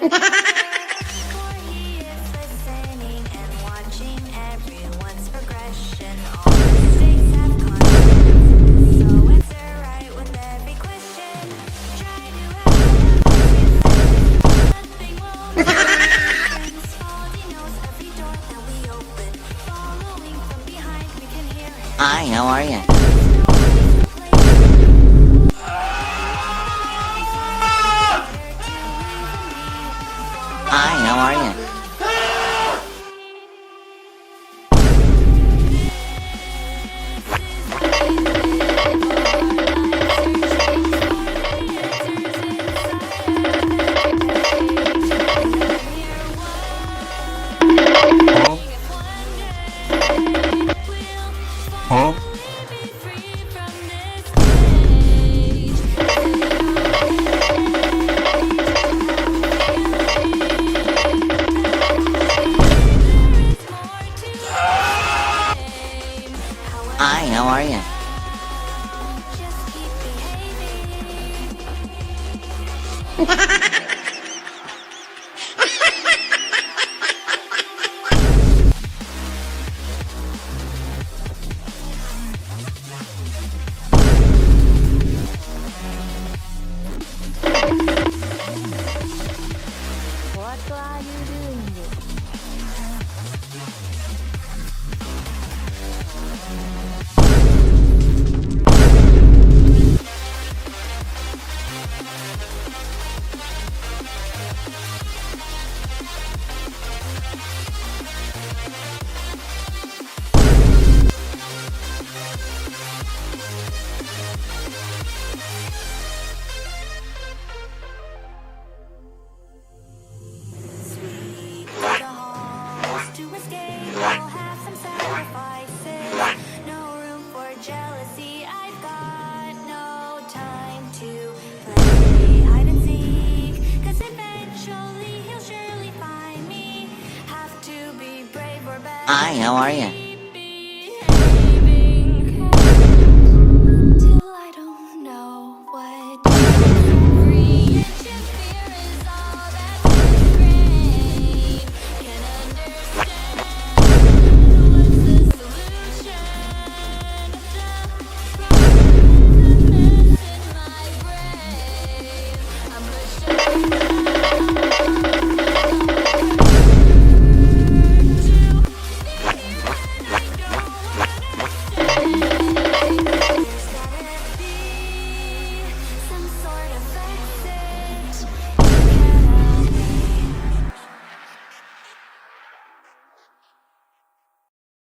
For he is listening and watching everyone's progression. All mistakes have consequences, so answer right with every question. Try to have nothing will change. Fault, he knows every door that we open. Following from behind, we can hear him. Hi, how are you? Hi, how are you? Huh? Hi, how are you? Just keep behaving. What are you doing? Sweet the halls to escape. We'll have some sacrifices. No room for jealousy. I've got no time to play hide and seek. 'Cause eventually he'll surely find me. Have to be brave or bad. Hi, how are you?